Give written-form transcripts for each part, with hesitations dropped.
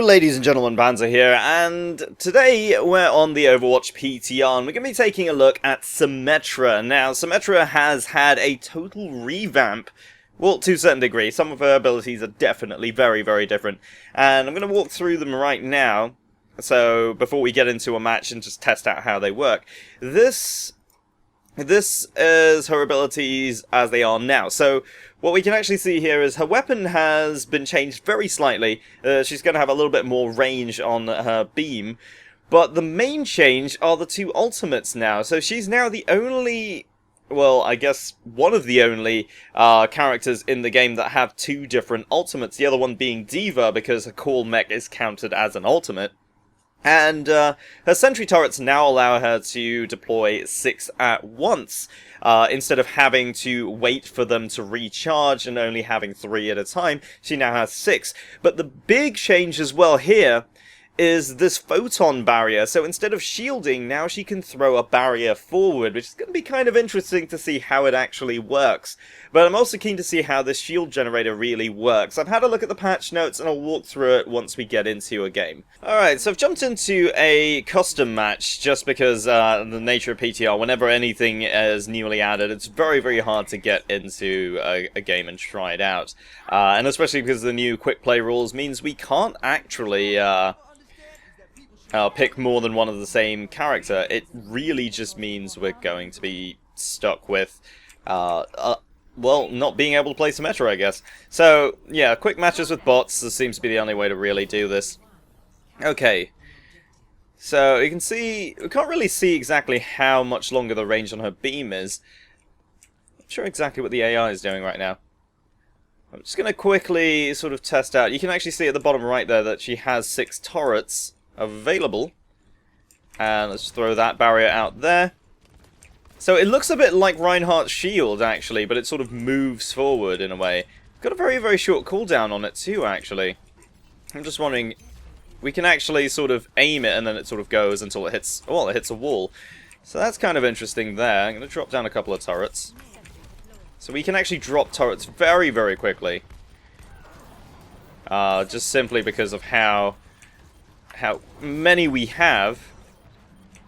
ladies and gentlemen, Panzer here, and today we're on the Overwatch PTR, and we're going to be taking a look at Symmetra. Now, Symmetra has had a total revamp, well, to a certain degree. Some of her abilities are definitely very, very different, and I'm going to walk through them right now, so before we get into a match and just test out how they work. This is her abilities as they are now. So what we can actually see here is her weapon has been changed very slightly. She's going to have a little bit more range on her beam. But the main change are the two ultimates now. So she's now the only, well, I guess one of the only characters in the game that have two different ultimates. The other one being Diva, because her core mech is counted as an ultimate. And her sentry turrets now allow her to deploy 6 at once, instead of having to wait for them to recharge and only having 3 at a time. She now has 6. But the big change as well here is this photon barrier. So instead of shielding, now she can throw a barrier forward, which is going to be kind of interesting to see how it actually works. But I'm also keen to see how this shield generator really works. I've had a look at the patch notes, and I'll walk through it once we get into a game. Alright, so I've jumped into a custom match, just because the nature of PTR, whenever anything is newly added, it's very, very hard to get into a game and try it out. And especially because the new quick play rules means we can't actually pick more than one of the same character. It really just means we're going to be stuck with, well, not being able to play Symmetra, I guess. So, yeah, quick matches with bots, this seems to be the only way to really do this. Okay. So, you can see, we can't really see exactly how much longer the range on her beam is. I'm not sure exactly what the AI is doing right now. I'm just going to quickly sort of test out. You can actually see at the bottom right there that she has 6 turrets available. And let's throw that barrier out there. So it looks a bit like Reinhardt's shield, actually, but it sort of moves forward in a way. Got a very, very short cooldown on it too, actually. I'm just wondering, we can actually sort of aim it and then it sort of goes until it hits, well, it hits a wall. So that's kind of interesting there. I'm going to drop down a couple of turrets. So we can actually drop turrets very, very quickly. Just simply because of how many we have.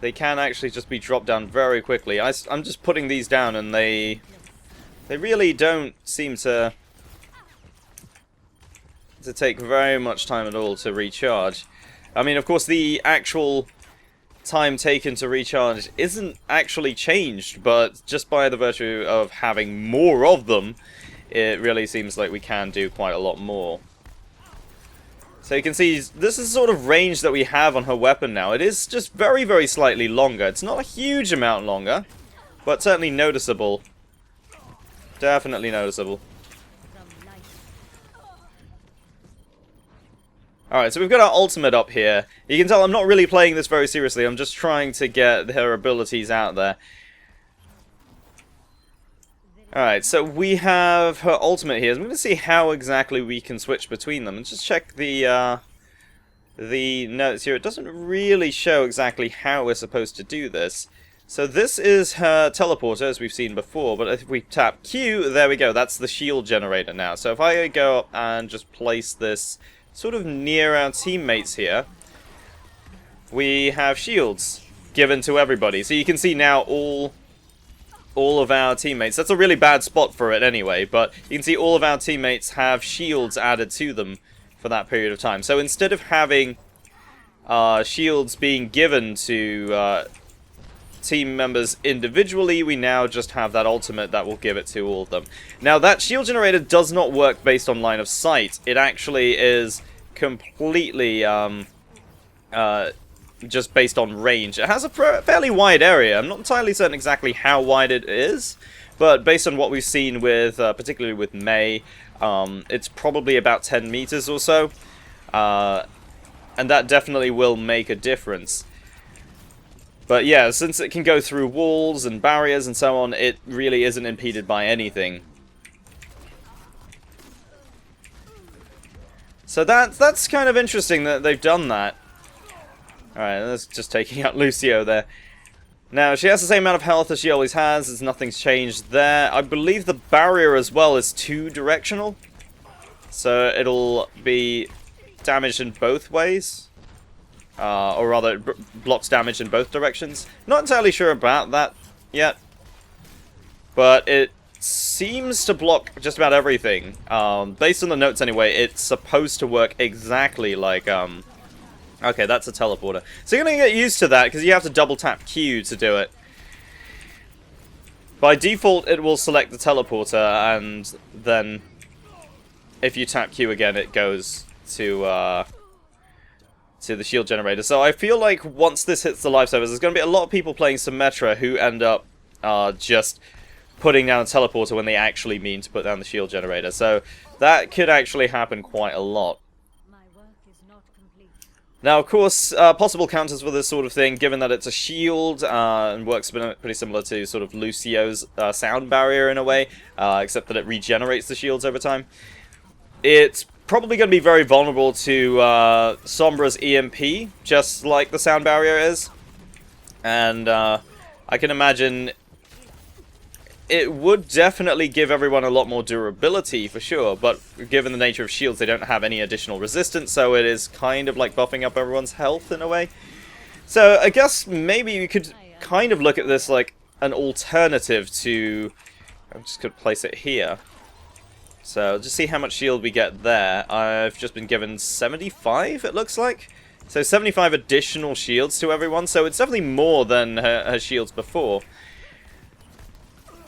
They can actually just be dropped down very quickly. I'm just putting these down, and they really don't seem to take very much time at all to recharge. I mean, of course, the actual time taken to recharge isn't actually changed, but just by the virtue of having more of them, it really seems like we can do quite a lot more. So you can see, this is the sort of range that we have on her weapon now. It is just very, very slightly longer. It's not a huge amount longer, but certainly noticeable. Definitely noticeable. Alright, so we've got our ultimate up here. You can tell I'm not really playing this very seriously. I'm just trying to get her abilities out there. Alright, so we have her ultimate here. I'm going to see how exactly we can switch between them. And just check the notes here. It doesn't really show exactly how we're supposed to do this. So this is her teleporter, as we've seen before. But if we tap Q, there we go. That's the shield generator now. So if I go up and just place this sort of near our teammates here, we have shields given to everybody. So you can see now all of our teammates. That's a really bad spot for it anyway, but you can see all of our teammates have shields added to them for that period of time. So instead of having shields being given to team members individually, we now just have that ultimate that will give it to all of them. Now, that shield generator does not work based on line of sight. It actually is completely just based on range. It has a fairly wide area. I'm not entirely certain exactly how wide it is, but based on what we've seen with, particularly with Mei, it's probably about 10 meters or so, and that definitely will make a difference. But yeah, since it can go through walls and barriers and so on, it really isn't impeded by anything. So that's kind of interesting that they've done that. Alright, that's just taking out Lucio there. Now, she has the same amount of health as she always has, as nothing's changed there. I believe the barrier as well is 2-directional. So it'll be damage in both ways. Or rather, it blocks damage in both directions. Not entirely sure about that yet. But it seems to block just about everything. Based on the notes anyway, it's supposed to work exactly like... Okay, that's a teleporter. So you're going to get used to that, because you have to double tap Q to do it. By default, it will select the teleporter, and then if you tap Q again, it goes to the shield generator. So I feel like once this hits the live servers, there's going to be a lot of people playing Symmetra who end up just putting down a teleporter when they actually mean to put down the shield generator. So that could actually happen quite a lot. Now, of course, possible counters for this sort of thing, given that it's a shield, and works pretty similar to sort of Lucio's sound barrier in a way, except that it regenerates the shields over time. It's probably going to be very vulnerable to Sombra's EMP, just like the sound barrier is. And I can imagine it would definitely give everyone a lot more durability, for sure, but given the nature of shields, they don't have any additional resistance, so it is kind of like buffing up everyone's health in a way. So I guess maybe you could kind of look at this like an alternative to... I'm just going to place it here. So just see how much shield we get there. I've just been given 75, it looks like. So 75 additional shields to everyone, so it's definitely more than her shields before.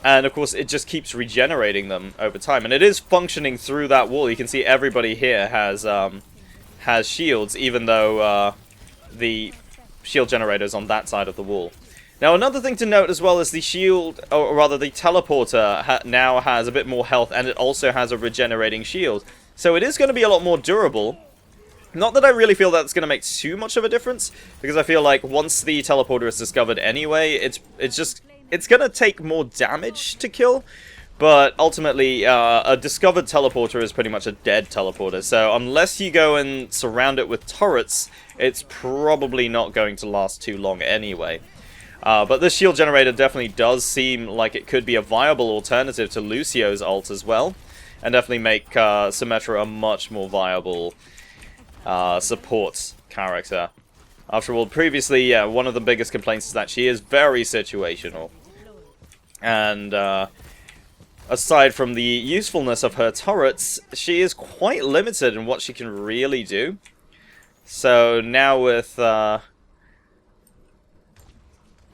And of course, it just keeps regenerating them over time, and it is functioning through that wall. You can see everybody here has shields, even though the shield generator is on that side of the wall. Now, another thing to note as well is the shield, or rather the teleporter, now has a bit more health, and it also has a regenerating shield. So it is going to be a lot more durable. Not that I really feel that's going to make too much of a difference, because I feel like once the teleporter is discovered anyway, it's going to take more damage to kill, but ultimately, a discovered teleporter is pretty much a dead teleporter, so unless you go and surround it with turrets, it's probably not going to last too long anyway. But this shield generator definitely does seem like it could be a viable alternative to Lucio's ult as well, and definitely make Symmetra a much more viable support character. After all, previously, yeah, one of the biggest complaints is that she is very situational. And aside from the usefulness of her turrets, she is quite limited in what she can really do. So now with, I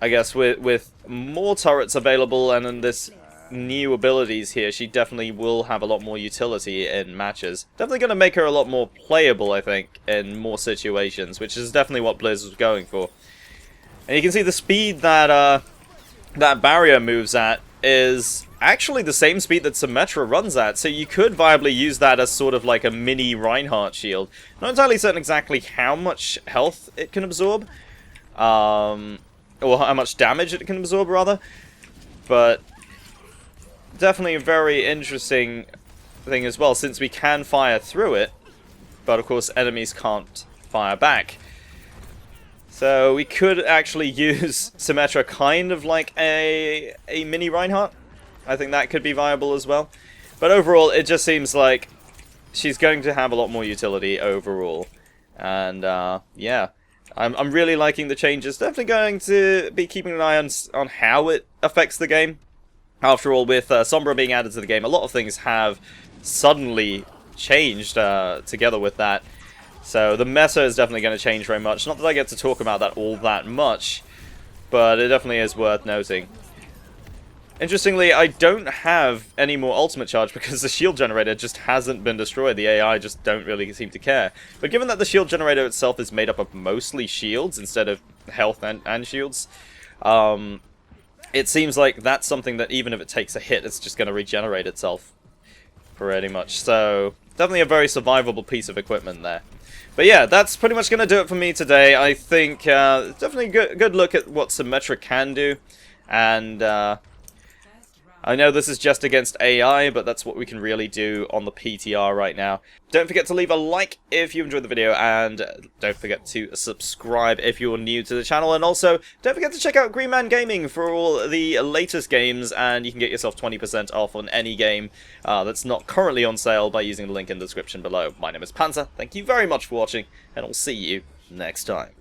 guess with more turrets available and in this new abilities here, she definitely will have a lot more utility in matches. Definitely going to make her a lot more playable, I think, in more situations, which is definitely what Blizz was going for. And you can see the speed that that barrier moves at is actually the same speed that Symmetra runs at, so you could viably use that as sort of like a mini Reinhardt shield. Not entirely certain exactly how much health it can absorb, or how much damage it can absorb, rather, but definitely a very interesting thing as well, since we can fire through it, but of course enemies can't fire back. So we could actually use Symmetra kind of like a mini Reinhardt. I think that could be viable as well. But overall, it just seems like she's going to have a lot more utility overall. And yeah, I'm really liking the changes. Definitely going to be keeping an eye on how it affects the game. After all, with Sombra being added to the game, a lot of things have suddenly changed together with that. So the meta is definitely going to change very much. Not that I get to talk about that all that much, but it definitely is worth noting. Interestingly, I don't have any more ultimate charge because the shield generator just hasn't been destroyed. The AI just don't really seem to care. But given that the shield generator itself is made up of mostly shields instead of health and shields, it seems like that's something that even if it takes a hit, it's just going to regenerate itself pretty much. So definitely a very survivable piece of equipment there. But yeah, that's pretty much going to do it for me today. I think definitely a good look at what Symmetra can do. And I know this is just against AI, but that's what we can really do on the PTR right now. Don't forget to leave a like if you enjoyed the video, and don't forget to subscribe if you're new to the channel, and also don't forget to check out Green Man Gaming for all the latest games, and you can get yourself 20% off on any game that's not currently on sale by using the link in the description below. My name is Panzer, thank you very much for watching, and I'll see you next time.